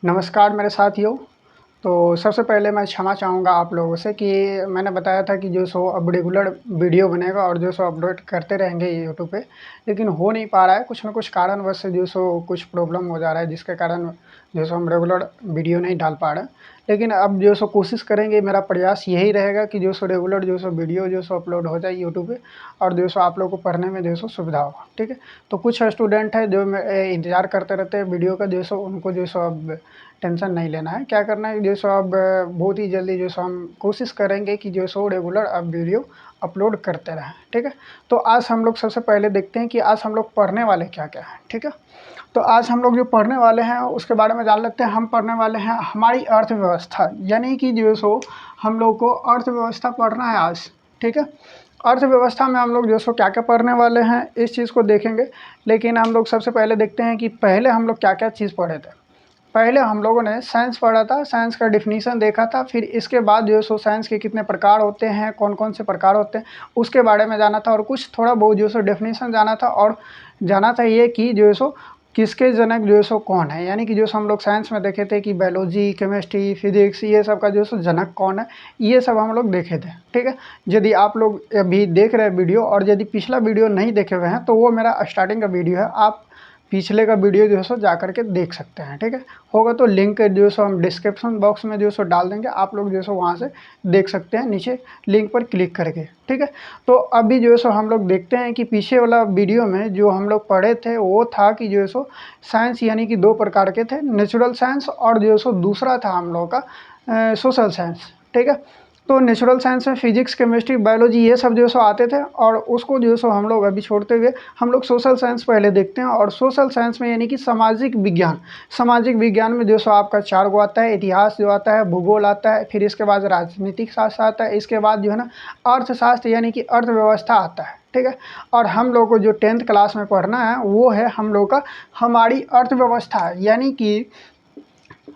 नमस्कार मेरे साथियों। तो सबसे पहले मैं क्षमा चाहूँगा आप लोगों से कि मैंने बताया था कि जो सो अब रेगुलर वीडियो बनेगा और जो सो अपलोड करते रहेंगे यूट्यूब पे, लेकिन हो नहीं पा रहा है। कुछ न कुछ कारणवश से जो सो कुछ प्रॉब्लम हो जा रहा है, जिसके कारण जो सो हम रेगुलर वीडियो नहीं डाल पा रहे हैं। लेकिन अब जो सो कोशिश करेंगे, मेरा प्रयास यही रहेगा कि जो सो रेगुलर जो सो वीडियो जो सो अपलोड हो जाए यूट्यूब पे और जो सो आप लोगों को पढ़ने में जो सो सुविधा हो। ठीक है? तो कुछ स्टूडेंट हैं जो इंतज़ार करते रहते हैं वीडियो का, जो सो उनको जो सो अब टेंशन नहीं लेना है। क्या करना है, जो सो अब बहुत ही जल्दी जो सो हम कोशिश करेंगे कि जो सो रेगुलर अब वीडियो अपलोड करते रहें। ठीक है? तो आज हम लोग सबसे पहले देखते हैं कि आज हम लोग पढ़ने वाले क्या-क्या हैं। ठीक है? तो आज हम लोग जो पढ़ने वाले हैं उसके बारे में जान लेते हैं। हम पढ़ने वाले हैं हमारी अर्थव्यवस्था, यानी कि जो सो हम लोग को अर्थव्यवस्था पढ़ना है आज। ठीक है? अर्थव्यवस्था में हम लोग जो सो क्या-क्या पढ़ने वाले हैं इस चीज़ को देखेंगे। लेकिन हम लोग सबसे पहले देखते हैं कि पहले हम लोग क्या-क्या चीज़ पढ़े थे। पहले हम लोगों ने साइंस पढ़ा था, साइंस का डेफिनीशन देखा था, फिर इसके बाद जो है सो साइंस के कितने प्रकार होते हैं, कौन-कौन से प्रकार होते हैं, उसके बारे में जाना था और कुछ थोड़ा बहुत जो है सो डेफिनीशन जाना था और जाना था ये कि जो है सो किसके जनक जो है सो कौन है। यानी कि जो सो हम लोग साइंस में देखे थे कि बायोलॉजी, केमिस्ट्री, फिज़िक्स ये सब का जो है सो जनक कौन है, ये सब हम लोग देखे थे। ठीक है? यदि आप लोग अभी देख रहे हैं वीडियो और यदि पिछला वीडियो नहीं देखे हुए हैं, तो वो मेरा स्टार्टिंग का वीडियो है, आप पिछले का वीडियो जो है सो जा कर के देख सकते हैं। ठीक है? होगा तो लिंक जो है सो हम डिस्क्रिप्शन बॉक्स में जो है सो डाल देंगे, आप लोग जो है सो वहाँ से देख सकते हैं नीचे लिंक पर क्लिक करके। ठीक है? तो अभी जो है सो हम लोग देखते हैं कि पीछे वाला वीडियो में जो हम लोग पढ़े थे वो था कि जो है सो साइंस यानी कि 2 प्रकार के थे, नेचुरल साइंस और जो है सो दूसरा था हम लोग का सोशल साइंस। ठीक है? तो नेचुरल साइंस में फिजिक्स, केमिस्ट्री, बायोलॉजी ये सब जो है सो आते थे और उसको जो है सो हम लोग अभी छोड़ते हुए हम लोग सोशल साइंस पहले देखते हैं। और सोशल साइंस में यानी कि सामाजिक विज्ञान, सामाजिक विज्ञान में जो सो आपका 4 गो आता है, इतिहास जो आता है, भूगोल आता है, फिर इसके बाद राजनीतिक शास्त्र आता है, इसके बाद जो है ना अर्थशास्त्र यानी कि अर्थव्यवस्था आता है। ठीक है? और हम लोग को जो 10th क्लास में पढ़ना है वो है हम लोग का हमारी अर्थव्यवस्था, यानी कि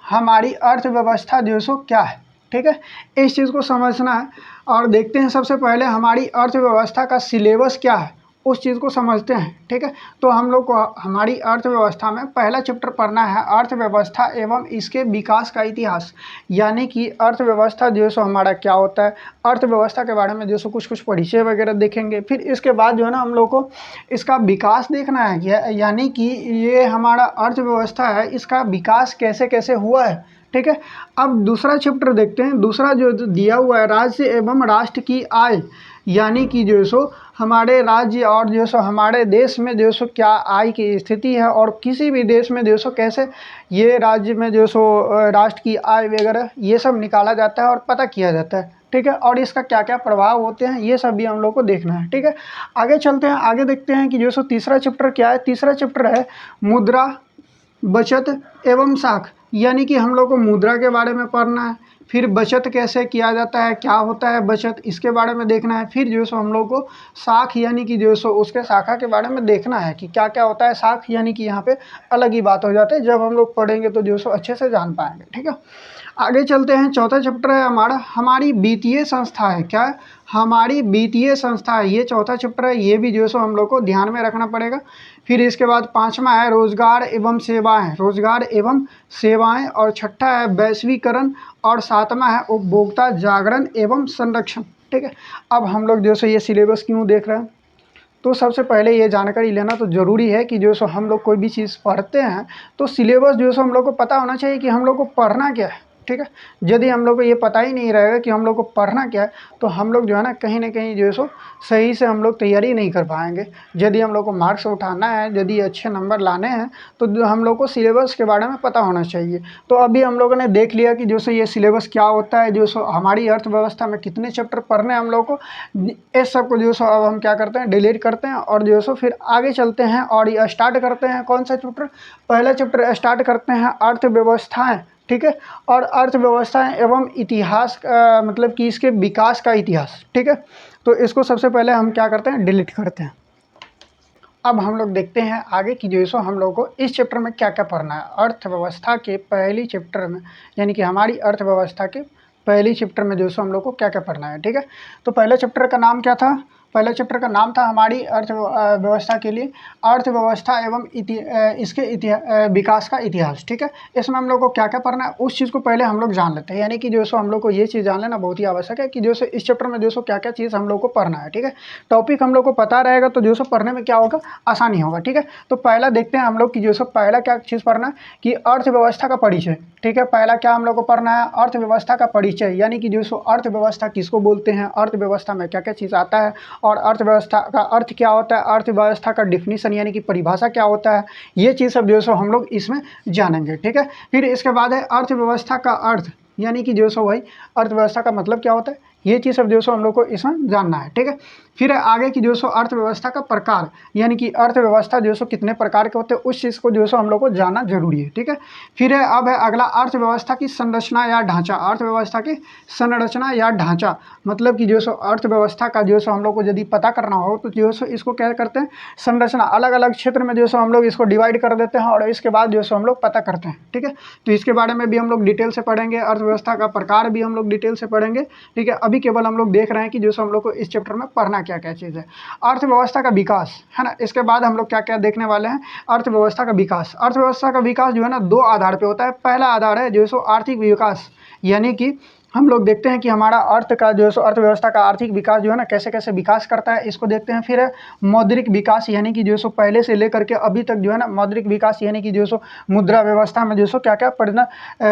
हमारी अर्थव्यवस्था जो सो क्या है। ठीक है? इस चीज़ को समझना है और देखते हैं सबसे पहले हमारी अर्थव्यवस्था का सिलेबस क्या है, उस चीज़ को समझते हैं। ठीक है? तो हम लोग को हमारी अर्थव्यवस्था में पहला चैप्टर पढ़ना है अर्थव्यवस्था एवं इसके विकास का इतिहास। यानी कि अर्थव्यवस्था जो है सो हमारा क्या होता है, अर्थव्यवस्था के बारे में जो सो कुछ-कुछ परिचय वगैरह देखेंगे। फिर इसके बाद जो है ना हम लोग को इसका विकास देखना है, यानी कि ये हमारा अर्थव्यवस्था है, इसका विकास कैसे-कैसे हुआ है। ठीक है? अब दूसरा चैप्टर देखते हैं। दूसरा जो दिया हुआ है राज्य एवं राष्ट्र की आय, यानी कि जो है सो हमारे राज्य और जो सो हमारे देश में जो सो क्या आय की स्थिति है और किसी भी देश में जो सो कैसे ये राज्य में जो सो राष्ट्र की आय वगैरह ये सब निकाला जाता है और पता किया जाता है। ठीक है? और इसका क्या-क्या प्रभाव होते हैं ये सब भी हम लोग को देखना है। ठीक है? आगे चलते हैं, आगे देखते हैं कि जो सो तीसरा चैप्टर क्या है। तीसरा चैप्टर है मुद्रा, बचत एवं साख, यानी कि हम लोग को मुद्रा के बारे में पढ़ना है। फिर बचत कैसे किया जाता है, क्या होता है बचत, इसके बारे में देखना है। फिर जो सो हम लोग को साख यानी कि जो सो उसके शाखा के बारे में देखना है कि क्या-क्या होता है साख, यानी कि यहाँ पे अलग ही बात हो जाती है। जब हम लोग पढ़ेंगे तो जो सो अच्छे से जान पाएंगे। ठीक है? आगे चलते हैं। चौथा चैप्टर है हमारा हमारी वित्तीय संस्था है। क्या है? हमारी वित्तीय संस्था है, ये चौथा चैप्टर है। ये भी जो सो हम लोग को ध्यान में रखना पड़ेगा। फिर इसके बाद पाँचवा है रोजगार एवं सेवाएं, रोजगार एवं सेवाएं, और छठा है वैश्वीकरण, और सातवां है उपभोक्ता जागरण एवं संरक्षण। ठीक है? अब हम लोग जो सो ये सिलेबस क्यों देख रहे हैं, तो सबसे पहले ये जानकारी लेना तो ज़रूरी है कि जो सो हम लोग कोई भी चीज़ पढ़ते हैं तो सिलेबस जो सो हम लोग को पता होना चाहिए कि हम लोग को पढ़ना क्या है। ठीक है? यदि हम लोग को ये पता ही नहीं रहेगा कि हम लोग को पढ़ना क्या है, तो हम लोग जो है ना कहीं न कहीं जो है सो सही से हम लोग तैयारी नहीं कर पाएँगे। यदि हम लोग को मार्क्स उठाना है, यदि अच्छे नंबर लाने हैं, तो जो हम लोग को सिलेबस के बारे में पता होना चाहिए। तो अभी हम लोगों ने देख लिया कि जो सो ये सिलेबस क्या होता है, जो सो हमारी अर्थव्यवस्था में कितने चैप्टर पढ़ने हैं हम लोग को। इस सब को जो सो अब हम क्या करते हैं, डिलीट करते हैं और जो सो फिर आगे चलते हैं और ये स्टार्ट करते हैं। कौन सा चैप्टर? पहला चैप्टर स्टार्ट करते हैं अर्थव्यवस्थाएं। ठीक है? और अर्थव्यवस्थाएं एवं इतिहास मतलब कि इसके विकास का इतिहास। ठीक है? तो इसको सबसे पहले हम क्या करते हैं, डिलीट करते हैं। अब हम लोग देखते हैं आगे कि जो सो हम लोग को इस चैप्टर में क्या क्या पढ़ना है। अर्थव्यवस्था के पहली चैप्टर में, यानी कि हमारी अर्थव्यवस्था के पहली चैप्टर में जो सो हम लोग को क्या क्या पढ़ना है। ठीक है? तो पहले चैप्टर का नाम क्या था? पहले चैप्टर का नाम था हमारी अर्थव्यवस्था के लिए अर्थव्यवस्था एवं इसके विकास का इतिहास। ठीक है, इसमें हम लोग को क्या क्या पढ़ना है उस चीज़ को पहले हम लोग जान लेते हैं, यानी कि जो सो हम लोग को ये चीज़ जान लेना बहुत ही आवश्यक है कि जो सो इस चैप्टर में जो सो क्या क्या चीज़ हम लोग को पढ़ना है। ठीक है, टॉपिक हम लोग को पता रहेगा तो जो सो पढ़ने में क्या होगा, आसानी होगा। ठीक है, तो पहला देखते हैं हम लोग कि जो सो पहला क्या चीज़ पढ़ना है कि अर्थव्यवस्था का परिचय। ठीक है, पहला क्या हम लोग को पढ़ना है, अर्थव्यवस्था का परिचय, यानी कि जो सो अर्थव्यवस्था किसको बोलते हैं, अर्थव्यवस्था में क्या क्या चीज़ आता है और अर्थव्यवस्था का अर्थ क्या होता है, अर्थव्यवस्था का डिफिनीशन यानी कि परिभाषा क्या होता है, ये चीज़ सब जो सो हम लोग इसमें जानेंगे। ठीक है, फिर इसके बाद है अर्थव्यवस्था का अर्थ, यानी कि जो सो भाई अर्थव्यवस्था का मतलब क्या होता है, ये चीज़ सब जो सो हम लोग को इसमें जानना है। ठीक है, फिर आगे की जो सो अर्थव्यवस्था का प्रकार, यानी कि अर्थव्यवस्था जो सो कितने प्रकार के होते हैं उस चीज़ को जो सो हम लोग को जानना जरूरी है। ठीक है, फिर है अब है अगला अर्थव्यवस्था की संरचना या ढांचा। अर्थव्यवस्था की संरचना या ढांचा मतलब कि जो सो अर्थव्यवस्था का जो सो हम लोग को यदि पता करना हो तो जो सो इसको क्या करते हैं, संरचना, अलग अलग क्षेत्र में जो सो हम लोग इसको डिवाइड कर देते हैं और इसके बाद जो सो हम लोग पता करते हैं। ठीक है, तो इसके बारे में भी हम लोग डिटेल से पढ़ेंगे, अर्थव्यवस्था का प्रकार भी हम लोग डिटेल से पढ़ेंगे। ठीक है, अभी केवल हम लोग देख रहे हैं कि जो सो हम लोग को इस चैप्टर में पढ़ना क्या क्या चीज़ है। अर्थव्यवस्था का विकास है ना, इसके बाद हम लोग क्या क्या देखने वाले हैं, अर्थव्यवस्था का विकास। अर्थव्यवस्था का विकास जो है ना दो आधार पे होता है। पहला आधार है जो सो आर्थिक विकास, यानी कि हम लोग देखते हैं कि हमारा अर्थ का जो सो अर्थव्यवस्था का आर्थिक विकास जो है ना कैसे कैसे विकास करता है, इसको देखते हैं। फिर है मौद्रिक विकास, यानी कि जो सो पहले से लेकर के अभी तक जो है ना मौद्रिक विकास, यानी कि जो सो मुद्रा व्यवस्था में जो सो क्या क्या पढ़ना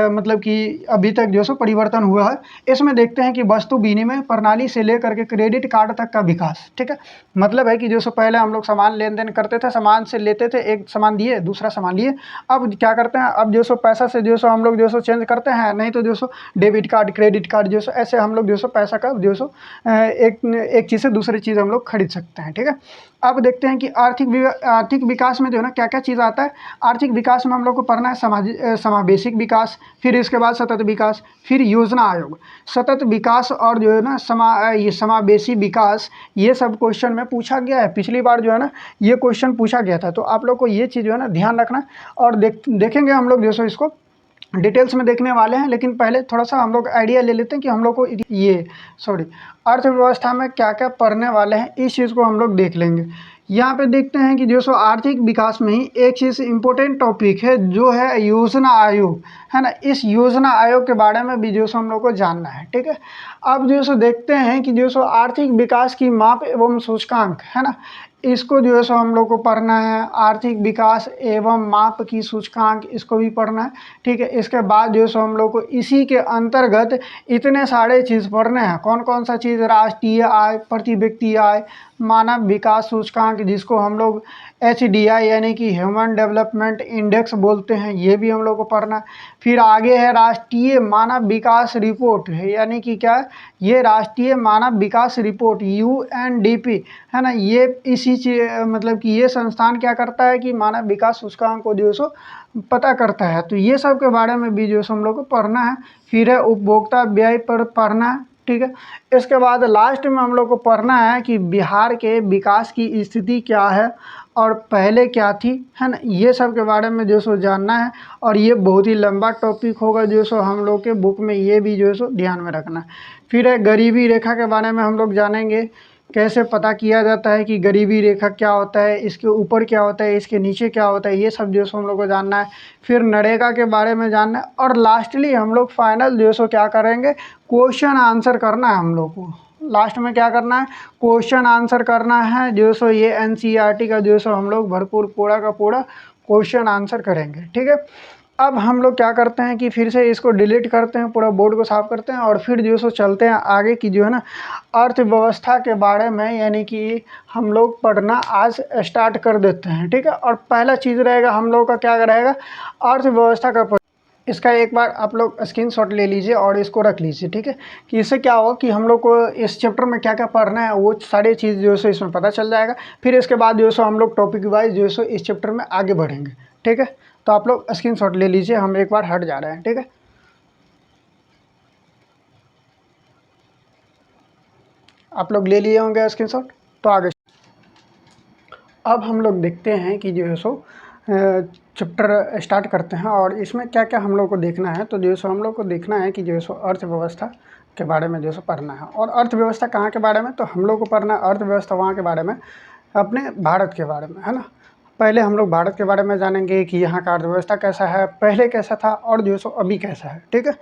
मतलब कि अभी तक जो सो परिवर्तन हुआ है। इसमें देखते हैं कि वस्तु विनिमय प्रणाली से लेकर के क्रेडिट कार्ड तक का विकास। ठीक है, मतलब है कि जो सो पहले हम लोग सामान लेन देन करते थे, सामान से लेते थे, एक सामान दिए दूसरा सामान लिए, अब क्या करते हैं, अब जो सो पैसा से जो सो हम लोग जो सो चेंज करते हैं, नहीं तो जो so debit card credit card जो सो ऐसे हम लोग जो सो पैसा का जो सो एक चीज़ से दूसरी चीज़ हम लोग खरीद सकते हैं। ठीक है, अब देखते हैं कि आर्थिक विकास में जो है ना क्या क्या चीज़ आता है। आर्थिक विकास में हम लोग को पढ़ना है समावेशिक विकास, फिर इसके बाद सतत विकास, फिर योजना आयोग। सतत विकास और जो है ना ये समावेशी विकास, ये सब क्वेश्चन में पूछा गया है। पिछली बार जो है ना ये क्वेश्चन पूछा गया था, तो आप लोग को ये चीज़ जो है ना ध्यान रखना और देखेंगे हम लोग जो सो इसको डिटेल्स में देखने वाले हैं। लेकिन पहले थोड़ा सा हम लोग आइडिया ले लेते हैं कि हम लोग को ये अर्थव्यवस्था में क्या क्या पढ़ने वाले हैं, इस चीज़ को हम लोग देख लेंगे। यहाँ पे देखते हैं कि जो सो आर्थिक विकास में ही एक चीज़ इम्पोर्टेंट टॉपिक है जो है योजना आयोग, है ना। इस योजना आयोग के बारे में भी जो सो हम लोग को जानना है। ठीक है, अब जो सो देखते हैं कि जो सो आर्थिक विकास की माप एवं सूचकांक, है ना, इसको जो है सो हम लोग को पढ़ना है। आर्थिक विकास एवं माप की सूचकांक, इसको भी पढ़ना है। ठीक है, इसके बाद जो है सो हम लोग को इसी के अंतर्गत इतने सारे चीज़ पढ़ने हैं। कौन कौन सा चीज़, राष्ट्रीय आय, प्रति व्यक्ति आय, मानव विकास सूचकांक जिसको हम लोग HDI यानी कि ह्यूमन डेवलपमेंट इंडेक्स बोलते हैं, ये भी हम लोग को पढ़ना है। फिर आगे है राष्ट्रीय मानव विकास रिपोर्ट, यानी कि क्या है, ये राष्ट्रीय मानव विकास रिपोर्ट UNDP, है ना। ये इसी मतलब कि ये संस्थान क्या करता है कि मानव विकास सूचकांक को जो सो पता करता है। तो ये सब के बारे में भी जो सो हम लोग को पढ़ना है। फिर है उपभोक्ता व्यय पर पढ़ना है। ठीक है, इसके बाद लास्ट में हम लोग को पढ़ना है कि बिहार के विकास की स्थिति क्या है और पहले क्या थी, है ना। ये सब के बारे में जो सो जानना है और ये बहुत ही लंबा टॉपिक होगा जो सो हम लोग के बुक में, ये भी जो सो ध्यान में रखना है। फिर है गरीबी रेखा के बारे में हम लोग जानेंगे, कैसे पता किया जाता है कि गरीबी रेखा क्या होता है, इसके ऊपर क्या होता है, इसके नीचे क्या होता है, ये सब जो सो हम लोग को जानना है। फिर नरेगा के बारे में जानना है और लास्टली हम लोग फाइनल जो सो क्या करेंगे, क्वेश्चन आंसर करना है। हम लोग को लास्ट में क्या करना है, क्वेश्चन आंसर करना है। जो सो ये NCERT का जो सो हम लोग भरपूर पूरा का पूरा क्वेश्चन आंसर करेंगे। ठीक है, अब हम लोग क्या करते हैं कि फिर से इसको डिलीट करते हैं, पूरा बोर्ड को साफ करते हैं और फिर जो सो चलते हैं आगे की जो है ना अर्थव्यवस्था के बारे में, यानी कि हम लोग पढ़ना आज स्टार्ट कर देते हैं। ठीक है, और पहला चीज़ रहेगा हम लोग का क्या रहेगा, अर्थव्यवस्था का इसका एक बार आप लोग स्क्रीनशॉट ले लीजिए और इसको रख लीजिए। ठीक है, कि इससे क्या होगा कि हम लोग को इस चैप्टर में क्या क्या पढ़ना है वो सारी चीज़ जो है इसमें पता चल जाएगा। फिर इसके बाद जो है हम लोग टॉपिक वाइज जो है इस चैप्टर में आगे बढ़ेंगे। ठीक है, तो आप लोग स्क्रीनशॉट ले लीजिए, हम एक बार हट जा रहे हैं। ठीक है, आप लोग ले लिए होंगे स्क्रीनशॉट, तो आगे अब हम लोग देखते हैं कि जो है सो चैप्टर स्टार्ट करते हैं और इसमें क्या क्या हम लोग को देखना है। तो जो है सो हम लोग को देखना है कि जो है सो अर्थव्यवस्था के बारे में जो सो पढ़ना है। और अर्थव्यवस्था कहाँ के बारे में, तो हम लोग को पढ़ना है अर्थव्यवस्था वहाँ के बारे में, अपने भारत के बारे में, है ना। पहले हम लोग भारत के बारे में जानेंगे कि यहाँ का अर्थव्यवस्था कैसा है, पहले कैसा था और जो सो अभी कैसा है, ठीक है।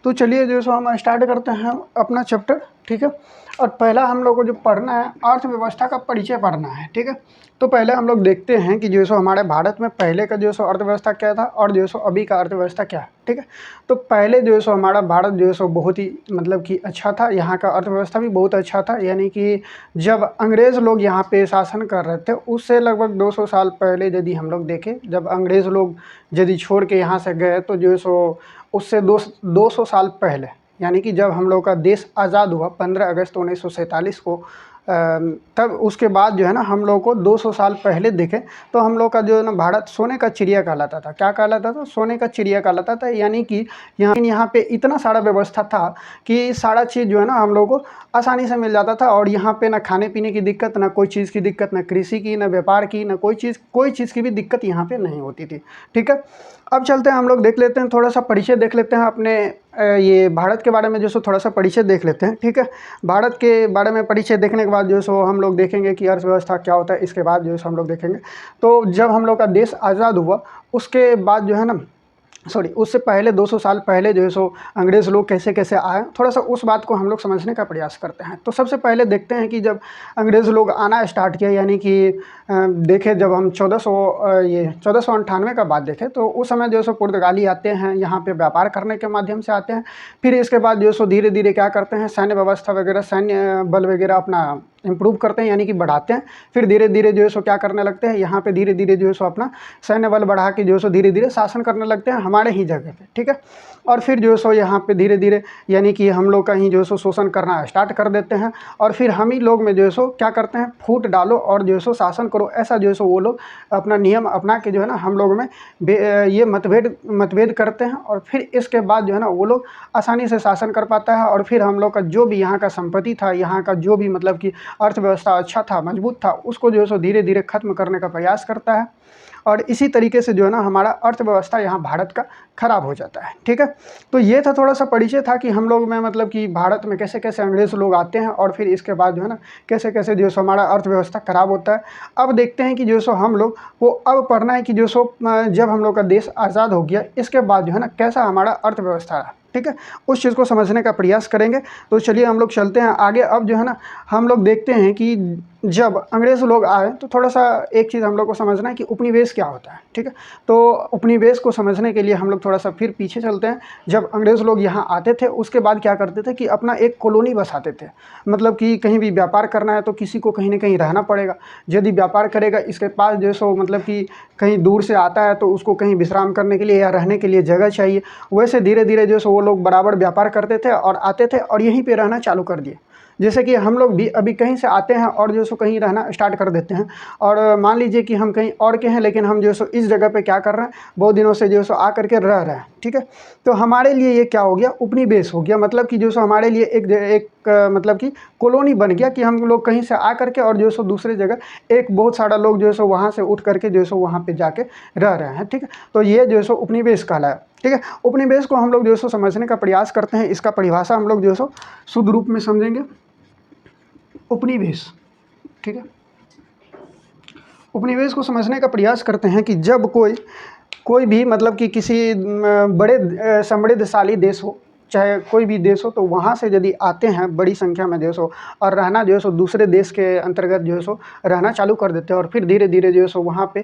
तो चलिए जो सो हम स्टार्ट करते हैं अपना चैप्टर, ठीक है। और पहला हम लोग को जो पढ़ना है अर्थव्यवस्था का परिचय पढ़ना है, ठीक है। तो पहले हम लोग देखते हैं कि जो सो हमारे भारत में पहले का जो सो अर्थव्यवस्था क्या था और जो सो अभी का अर्थव्यवस्था क्या है, ठीक है। तो पहले जो सो हमारा भारत जो सो बहुत ही मतलब कि अच्छा था, यहाँ का अर्थव्यवस्था भी बहुत अच्छा था। यानी कि जब अंग्रेज़ लोग यहाँ पे शासन कर रहे थे उससे लगभग 200 साल पहले यदि हम लोग देखें, जब अंग्रेज़ लोग यदि छोड़ के यहाँ से गए तो जो सो उससे 200 साल पहले, यानी कि जब हम लोग का देश आज़ाद हुआ 15 अगस्त 1947 को, तब उसके बाद जो है ना हम लोग को 200 साल पहले देखें तो हम लोग का जो है ना भारत सोने का चिड़िया कहलाता था। क्या कहलाता था? सोने का चिड़िया कहलाता था। यानी कि यहाँ पे इतना सारा व्यवस्था था कि सारा चीज़ जो है ना हम लोग को आसानी से मिल जाता था। और यहाँ पे ना खाने पीने की दिक्कत, ना कोई चीज़ की दिक्कत, ना कृषि की, ना व्यापार की, ना कोई चीज़ की भी दिक्कत यहाँ पे नहीं होती थी, ठीक है। अब चलते हैं हम लोग देख लेते हैं, थोड़ा सा परिचय देख लेते हैं अपने ये भारत के बारे में जो सो थोड़ा सा परिचय देख लेते हैं, ठीक है। भारत के बारे में परिचय देखने के बाद जो सो हम लोग देखेंगे कि अर्थव्यवस्था क्या होता है, इसके बाद जो सो हम लोग देखेंगे। तो जब हम लोग का देश आज़ाद हुआ उसके बाद जो है ना, सॉरी उससे पहले 200 साल पहले जो है सो अंग्रेज़ लोग कैसे कैसे आए, थोड़ा सा उस बात को हम लोग समझने का प्रयास करते हैं। तो सबसे पहले देखते हैं कि जब अंग्रेज़ लोग आना स्टार्ट किया, यानी कि देखें जब हम 1498 का बात देखें तो उस समय जो सो पुर्तगाली आते हैं, यहाँ पे व्यापार करने के माध्यम से आते हैं। फिर इसके बाद जो सो धीरे धीरे क्या करते हैं, सैन्य व्यवस्था वगैरह, सैन्य बल वगैरह अपना इम्प्रूव करते हैं, यानी कि बढ़ाते हैं। फिर धीरे धीरे जो है सो क्या करने लगते हैं, यहाँ पे धीरे धीरे जो है सो अपना सैन्य बल बढ़ा के जो है सो धीरे धीरे शासन करने लगते हैं हमारे ही जगह पे, ठीक है। और फिर जो है सो यहाँ पे धीरे धीरे यानी कि हम लोग का ही जो है सो शोषण करना स्टार्ट कर देते हैं। और फिर हम ही लोग में जो है सो क्या करते हैं, फूट डालो और जो है सो शासन करो, ऐसा जो है सो वो लोग अपना नियम अपना के जो है ना हम लोग में ये मतभेद करते हैं। और फिर इसके बाद जो है ना वो लोग आसानी से शासन कर पाता है। और फिर हम लोग का जो भी यहाँ का संपत्ति था, यहाँ का जो भी मतलब कि अर्थव्यवस्था अच्छा था, मजबूत था, उसको जो है सो धीरे धीरे ख़त्म करने का प्रयास करता है। और इसी तरीके से जो है ना हमारा अर्थव्यवस्था यहाँ भारत का ख़राब हो जाता है, ठीक है। तो ये था थोड़ा सा परिचय था कि हम लोग में मतलब कि भारत में कैसे कैसे अंग्रेज़ लोग आते हैं और फिर इसके बाद जो है ना कैसे कैसे जो सो हमारा अर्थव्यवस्था ख़राब होता है। अब देखते हैं कि जो सो हम लोग वो अब पढ़ना है कि जो सो जब हम लोग का देश आज़ाद हो गया इसके बाद जो है ना कैसा हमारा अर्थव्यवस्था रहा, ठीक है। उस चीज़ को समझने का प्रयास करेंगे। तो चलिए हम लोग चलते हैं आगे। अब जो है ना हम लोग देखते हैं कि जब अंग्रेज़ लोग आए तो थोड़ा सा एक चीज़ हम लोग को समझना है कि उपनिवेश क्या होता है, ठीक है। तो उपनिवेश को समझने के लिए हम लोग थोड़ा सा फिर पीछे चलते हैं। जब अंग्रेज़ लोग यहाँ आते थे उसके बाद क्या करते थे कि अपना एक कॉलोनी बसाते थे। मतलब कि कहीं भी व्यापार करना है तो किसी को कहीं ना कहीं रहना पड़ेगा। यदि व्यापार करेगा इसके पास जो सो मतलब कि कहीं दूर से आता है तो उसको कहीं विश्राम करने के लिए या रहने के लिए जगह चाहिए। वैसे धीरे धीरे जो सो वो लोग बराबर व्यापार करते थे और आते थे और यहीं पे रहना चालू कर दिए। जैसे कि हम लोग भी अभी कहीं से आते हैं और जो सो कहीं रहना स्टार्ट कर देते हैं। और मान लीजिए कि हम कहीं और के हैं लेकिन हम जो सो इस जगह पे क्या कर रहे हैं, बहुत दिनों से जो सो आ करके रह रहे हैं, ठीक है। तो हमारे लिए ये क्या हो गया, उपनिवेश हो गया। मतलब कि जो सो हमारे लिए एक मतलब कि कॉलोनी बन गया कि हम लोग कहीं से आ करके और जो सो दूसरे जगह एक बहुत सारा लोग जो सो वहाँ से उठ करके जो सो वहाँ पे जाके रह रहे हैं, ठीक है। तो ये जो सो उपनिवेश कहलाया, ठीक है। उपनिवेश को हम लोग जो सो समझने का प्रयास करते हैं। इसका परिभाषा हम लोग जो सो शुद्ध रूप में समझेंगे। उपनिवेश, ठीक है। उपनिवेश को समझने का प्रयास करते हैं कि जब कोई भी मतलब कि किसी बड़े समृद्धशाली देश हो, चाहे कोई भी देश हो, तो वहाँ से यदि आते हैं बड़ी संख्या में जो सो और रहना जो सो दूसरे देश के अंतर्गत जो सो रहना चालू कर देते हैं। और फिर धीरे धीरे जो सो वहाँ पे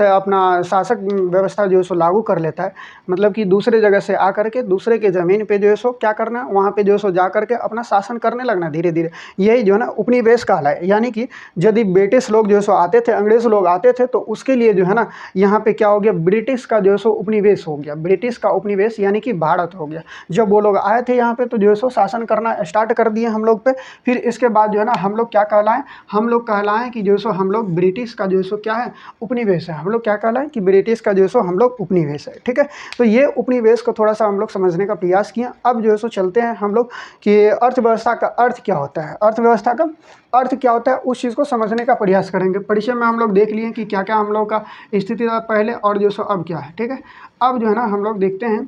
अपना शासक व्यवस्था जो सो लागू कर लेता है। मतलब कि दूसरे जगह से आ करके दूसरे के ज़मीन पे जो सो क्या करना है, वहाँ पे जो सो जा करके अपना शासन करने लगना धीरे धीरे। यही जो है ना उपनिवेश कहलाए। यानी कि यदि ब्रिटिश लोग जो सो आते थे, अंग्रेज़ लोग आते थे, तो उसके लिए जो है ना यहाँ पे क्या हो गया, ब्रिटिश का जो सो उपनिवेश हो गया। ब्रिटिश का उपनिवेश यानी कि भारत हो गया। जब वो लोग आए थे यहाँ पे तो जो सो शासन करना स्टार्ट कर दिए हम लोग पे। फिर इसके बाद जो है ना हम लोग क्या कहलाएं, हम लोग कहलाएं कि जो सो हम लोग ब्रिटिश का जो सो क्या है, उपनिवेश है। हम लोग क्या कहलाएं कि ब्रिटिश का जो सो हम लोग उपनिवेश है, ठीक है। तो ये उपनिवेश को थोड़ा सा हम लोग समझने का प्रयास किया। अब जो सो चलते हैं हम लोग कि अर्थव्यवस्था का अर्थ क्या होता है, अर्थव्यवस्था का अर्थ क्या होता है, उस चीज़ को समझने का प्रयास करेंगे। परिचय में हम लोग देख लिए कि क्या क्या हम लोग का स्थिति था पहले और जो सो अब क्या है, ठीक है। अब जो है ना हम लोग देखते हैं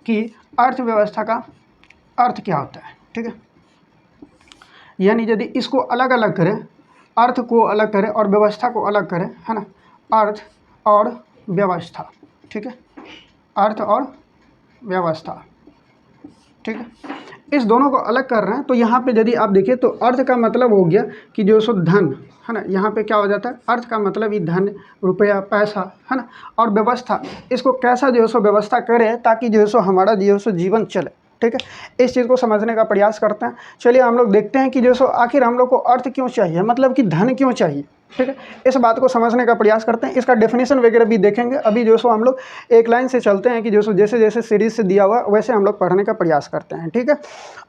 कि अर्थव्यवस्था का अर्थ क्या होता है, ठीक है। यानी यदि इसको अलग अलग करें, अर्थ को अलग करें और व्यवस्था को अलग करें, है ना, अर्थ और व्यवस्था, ठीक है, अर्थ और व्यवस्था, ठीक है। इस दोनों को अलग कर रहे हैं तो यहाँ पे यदि आप देखिए तो अर्थ का मतलब हो गया कि जो सो धन, है ना, यहाँ पे क्या हो जाता है, अर्थ का मतलब ही धन, रुपया, पैसा, है ना, और व्यवस्था, इसको कैसा जो है सो व्यवस्था करें ताकि जो है सो हमारा जो है सो जीवन चले, ठीक है। इस चीज़ को समझने का प्रयास करते हैं। चलिए हम लोग देखते हैं कि जो सो आखिर हम लोग को अर्थ क्यों चाहिए, मतलब कि धन क्यों चाहिए, ठीक है। इस बात को समझने का प्रयास करते हैं, इसका डेफिनेशन वगैरह भी देखेंगे। अभी जो सो हम लोग एक लाइन से चलते हैं कि जो सो जैसे जैसे सीरीज से दिया हुआ वैसे हम लोग पढ़ने का प्रयास करते हैं, ठीक है।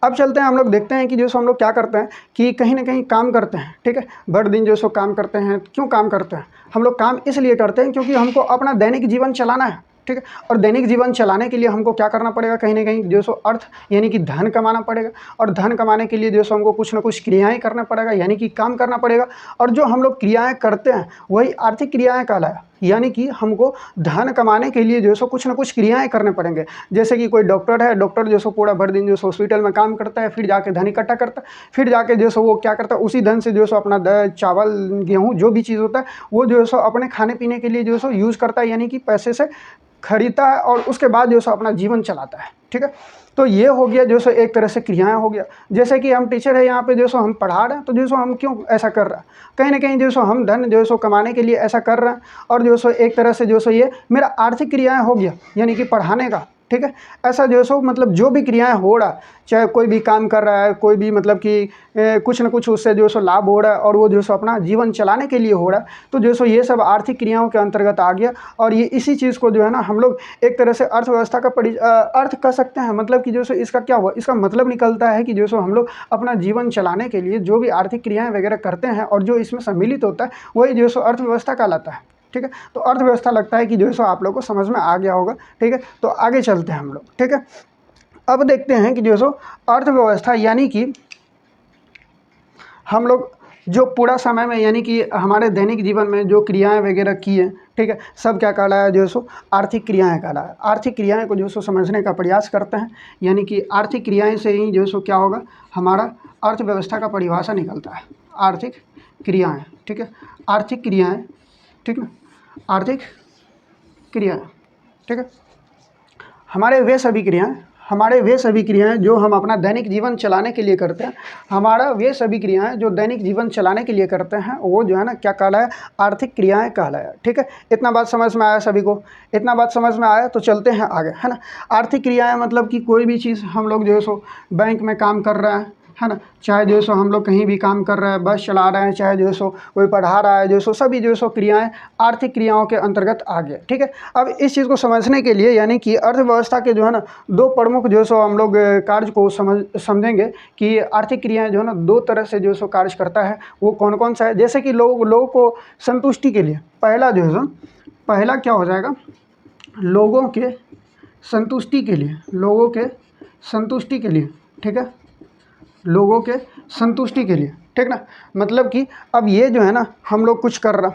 अब चलते हैं, हम लोग देखते हैं कि जो सो हम लोग क्या करते हैं कि कहीं ना कहीं काम करते हैं, ठीक है, भर दिन जो सो काम करते हैं। क्यों काम करते हैं हम लोग? काम इसलिए करते हैं क्योंकि हमको अपना दैनिक जीवन चलाना है, ठीक है। और दैनिक जीवन चलाने के लिए हमको क्या करना पड़ेगा, कहीं ना कहीं जो सो अर्थ यानी कि धन कमाना पड़ेगा। और धन कमाने के लिए जो सो हमको कुछ ना कुछ क्रियाएं करना पड़ेगा, यानी कि काम करना पड़ेगा। और जो हम लोग क्रियाएं करते हैं वही आर्थिक क्रियाएं कहलाया। यानी कि हमको धन कमाने के लिए जो सो कुछ ना कुछ क्रियाएं करने पड़ेंगे। जैसे कि कोई डॉक्टर है, डॉक्टर जो सो पूरा भर दिन जो सो हॉस्पिटल में काम करता है, फिर जाके धन इकट्ठा करता है, फिर जाके जो सो वो क्या करता है, उसी धन से जो सो अपना चावल, गेहूँ, जो भी चीज़ होता है वो जो सो अपने खाने पीने के लिए जो सो यूज़ करता है, यानी कि पैसे से खरीदता है और उसके बाद जो सो अपना जीवन चलाता है, ठीक है। तो ये हो गया जो सो एक तरह से क्रियाएं हो गया। जैसे कि हम टीचर है यहाँ पे जो सो हम पढ़ा रहे हैं, तो जो सो हम क्यों ऐसा कर रहे हैं, कहीं ना कहीं जो सो हम धन जो सो कमाने के लिए ऐसा कर रहे हैं। और जो सो एक तरह से जो सो ये मेरा आर्थिक क्रियाएं हो गया, यानी कि पढ़ाने का, ठीक है। ऐसा जो सो मतलब जो भी क्रियाएं हो रहा है, चाहे कोई भी काम कर रहा है, कोई भी मतलब कि कुछ न कुछ उससे जो सो लाभ हो रहा है और वो जो सो अपना जीवन चलाने के लिए हो रहा है, तो जो सो ये सब आर्थिक क्रियाओं के अंतर्गत आ गया। और ये इसी चीज़ को जो है ना हम लोग एक तरह से अर्थव्यवस्था का अर्थ कह सकते हैं। मतलब कि जो सो इसका क्या हुआ, इसका मतलब निकलता है कि जो सो हम लोग अपना जीवन चलाने के लिए जो भी आर्थिक क्रियाएं वगैरह करते हैं और जो इसमें सम्मिलित होता है वही जो सो अर्थव्यवस्था कहलाता है, ठीक है। तो अर्थव्यवस्था लगता है कि जो सो आप लोग को समझ में आ गया होगा, ठीक है। तो आगे चलते हैं हम लोग, ठीक है। अब देखते हैं कि जो सो अर्थव्यवस्था यानी कि हम लोग जो पूरा समय में यानी कि हमारे दैनिक जीवन में जो क्रियाएं वगैरह की हैं, ठीक है, सब क्या कहलाया, जो सो आर्थिक क्रियाएं कहलाया। आर्थिक क्रियाएं को जो सो समझने का प्रयास करते हैं, यानी कि आर्थिक क्रियाएं से ही जो सो क्या होगा, हमारा अर्थव्यवस्था का परिभाषा निकलता है। आर्थिक क्रियाएं, ठीक है, आर्थिक क्रियाएं, ठीक है, आर्थिक क्रियाएं, ठीक है, हमारे वे सभी क्रियाएं जो हम अपना दैनिक जीवन चलाने के लिए करते हैं। हमारा वे सभी क्रियाएं जो दैनिक जीवन चलाने के लिए करते हैं वो जो है ना क्या कहलाया, आर्थिक क्रियाएं कहलाया, ठीक है। इतना बात समझ में आया सभी को? इतना बात समझ में आया तो चलते हैं आगे, है ना। आर्थिक क्रियाएं मतलब कि कोई भी चीज़ हम लोग जो है सो बैंक में काम कर रहे हैं, है ना, चाहे जो सो हम लोग कहीं भी काम कर रहे हैं, बस चला रहे हैं, चाहे जो सो कोई पढ़ा रहा है, जो सो सभी जो सो क्रियाएं आर्थिक क्रियाओं के अंतर्गत आ गए, ठीक है। अब इस चीज़ को समझने के लिए यानी कि अर्थव्यवस्था के जो है ना दो प्रमुख जो सो हम लोग कार्य को समझेंगे कि आर्थिक क्रियाएं जो है ना दो तरह से जो सो कार्य करता है। वो कौन कौन सा है? जैसे कि लोगों को संतुष्टि के लिए पहला जो है सो पहला क्या हो जाएगा, लोगों के संतुष्टि के लिए, लोगों के संतुष्टि के लिए, ठीक है, लोगों के संतुष्टि के लिए, ठीक ना। मतलब कि अब ये जो है ना हम लोग कुछ कर रहा,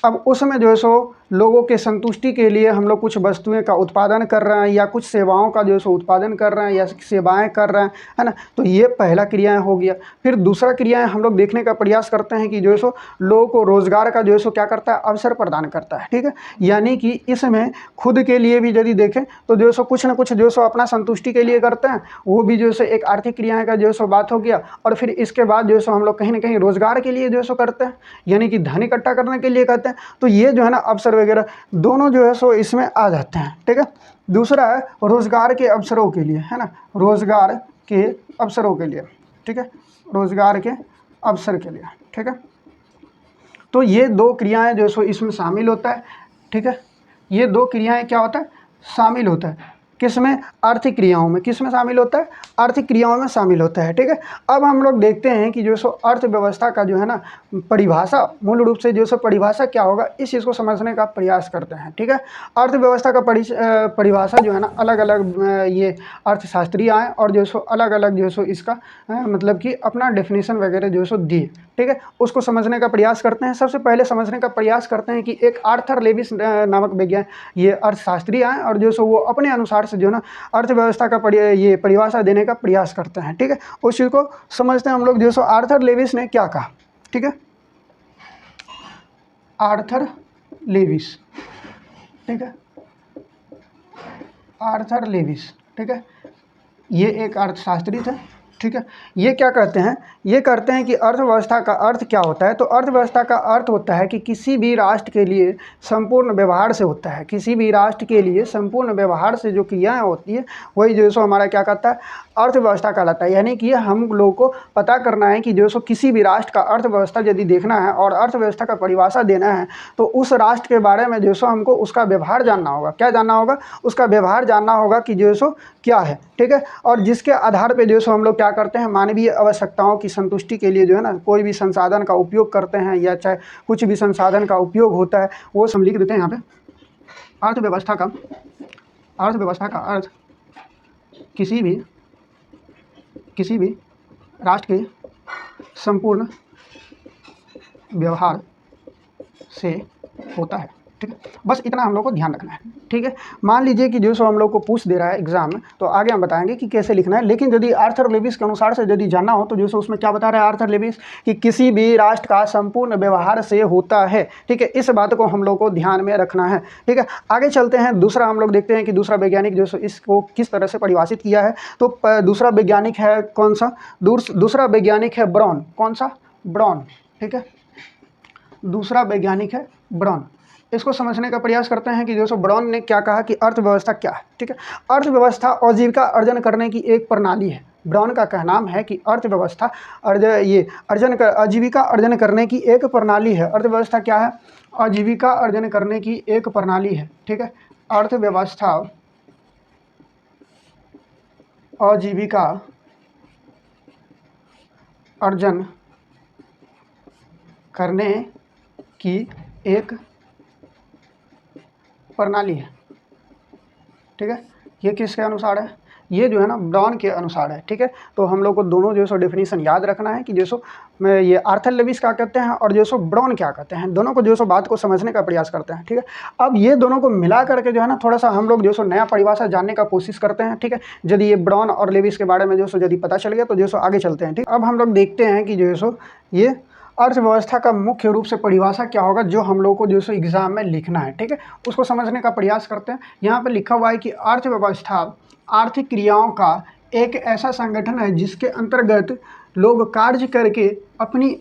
अब उसमें जो है सो लोगों के संतुष्टि के लिए हम लोग कुछ वस्तुएं का उत्पादन कर रहे हैं या कुछ सेवाओं का जो है सो उत्पादन कर रहे हैं या सेवाएं कर रहे हैं, है ना। तो ये पहला क्रियाएं हो गया। फिर दूसरा क्रियाएं हम लोग देखने का प्रयास करते हैं कि जो है सो लोगों को रोजगार का जो है सो क्या करता है, अवसर प्रदान करता है, ठीक है। यानी कि इसमें खुद के लिए भी यदि देखें तो जो है सो कुछ ना कुछ जो है सो अपना संतुष्टि के लिए करते हैं, वो भी जो है सो एक आर्थिक क्रियाएं का जो है सो बात हो गया। और फिर इसके बाद जो है सो हम लोग कहीं ना कहीं रोजगार के लिए जो है सो करते हैं, यानी कि धन इकट्ठा करने के लिए करते हैं। तो ये जो है ना अवसर वगैरह दोनों जो है सो इसमें आ जाते हैं, ठीक है। दूसरा है रोजगार के अवसरों के लिए, है ना, रोजगार के अवसरों के लिए, ठीक है, रोजगार के अवसर के लिए, ठीक है। तो ये दो क्रियाएं जो सो इसमें शामिल होता है, ठीक है। ये दो क्रियाएं क्या होता है, शामिल होता है किसमें, आर्थिक क्रियाओं में। किसमें शामिल होता है, आर्थिक क्रियाओं में शामिल होता है, ठीक है। अब हम लोग देखते हैं कि जो सो अर्थव्यवस्था का जो है ना परिभाषा, मूल रूप से जो सो परिभाषा क्या होगा इस चीज़ को समझने का प्रयास करते हैं, ठीक है। अर्थव्यवस्था का परिभाषा जो है ना अलग अलग ये अर्थशास्त्री आए और जो सो अलग अलग जो सो इसका मतलब कि अपना डेफिनेशन वगैरह जो सो दिए, ठीक है, उसको समझने का प्रयास करते हैं। सबसे पहले समझने का प्रयास करते हैं कि एक आर्थर लेविस नामक विज्ञान ये अर्थशास्त्री हैं और जो सो वो अपने अनुसार से जो है ना अर्थव्यवस्था का ये परिभाषा देने का प्रयास करते हैं। ठीक है, उस चीज़ को समझते हैं हम लोग। जो सो आर्थर लेविस ने क्या कहा, ठीक है, आर्थर लेविस, ठीक है, आर्थर लेविस, ठीक है, ये एक अर्थशास्त्री थे। ठीक है, ये क्या कहते हैं, ये कहते हैं कि अर्थव्यवस्था का अर्थ क्या होता है। तो अर्थव्यवस्था का अर्थ होता है कि किसी भी राष्ट्र के लिए संपूर्ण व्यवहार से होता है, किसी भी राष्ट्र के लिए संपूर्ण व्यवहार से जो क्रियाएं होती है वही जो सो हमारा क्या कहता है, अर्थव्यवस्था कहलाता है। यानी कि हम लोगों को पता करना है कि जो सो किसी भी राष्ट्र का अर्थव्यवस्था यदि देखना है और अर्थव्यवस्था का परिभाषा देना है तो उस राष्ट्र के बारे में जो सो हमको उसका व्यवहार जानना होगा। क्या जानना होगा, उसका व्यवहार जानना होगा कि जो सो क्या है। ठीक है, और जिसके आधार पे जो सो हम लोग क्या करते हैं, मानवीय आवश्यकताओं की संतुष्टि के लिए जो है ना कोई भी संसाधन का उपयोग करते हैं या चाहे कुछ भी संसाधन का उपयोग होता है वो सब लिख देते हैं यहाँ पे। अर्थव्यवस्था का अर्थ किसी भी राष्ट्र के संपूर्ण व्यवहार से होता है। ठीक है, बस इतना हम लोग को ध्यान रखना है। ठीक है, मान लीजिए कि जो सो हम लोग को पूछ दे रहा है एग्जाम में तो आगे हम बताएंगे कि कैसे लिखना है। लेकिन यदि आर्थर लेविस के अनुसार से यदि जानना हो तो जो सो उसमें क्या बता रहा है आर्थर लेविस कि किसी भी राष्ट्र का संपूर्ण व्यवहार से होता है। ठीक है, इस बात को हम लोग को ध्यान में रखना है। ठीक है, आगे चलते हैं। दूसरा हम लोग देखते हैं कि दूसरा वैज्ञानिक जो सो इसको किस तरह से परिभाषित किया है। तो दूसरा वैज्ञानिक है कौन सा, दूसरा वैज्ञानिक है ब्राउन। कौन सा, ब्राउन। ठीक है, दूसरा वैज्ञानिक है ब्राउन। इसको समझने का प्रयास करते हैं कि जो सो ब्राउन ने क्या कहा कि अर्थव्यवस्था क्या है। ठीक है, अर्थव्यवस्था आजीविका अर्जन करने की एक प्रणाली है। ब्राउन का कहना है कि अर्थव्यवस्था आजीविका अर्जन करने की एक प्रणाली है। अर्थव्यवस्था क्या है, आजीविका अर्जन करने की एक प्रणाली है। ठीक है, अर्थव्यवस्था आजीविका अर्जन करने की एक प्रणाली है। ठीक है, ये किसके अनुसार है, ये जो है ना ब्राउन के अनुसार है। ठीक है, तो हम लोग को दोनों जो सो डेफिनेशन याद रखना है कि जो सो मैं ये आर्थर लेविस क्या कहते हैं और जो सो ब्राउन क्या कहते हैं, दोनों को जो सो बात को समझने का प्रयास करते हैं। ठीक है, अब ये दोनों को मिला करके जो है ना थोड़ा सा हम लोग जो सो नया परिभाषा जानने का कोशिश करते हैं। ठीक है, यदि ये ब्राउन और लेविस के बारे में जो सो यदि पता चल गया तो जो सो आगे चलते हैं। ठीक, अब हम लोग देखते हैं कि जो सो ये अर्थव्यवस्था का मुख्य रूप से परिभाषा क्या होगा जो हम लोग को जो सो एग्जाम में लिखना है। ठीक है, उसको समझने का प्रयास करते हैं। यहाँ पे लिखा हुआ है कि अर्थव्यवस्था आर्थिक क्रियाओं का एक ऐसा संगठन है जिसके अंतर्गत लोग कार्य करके अपनी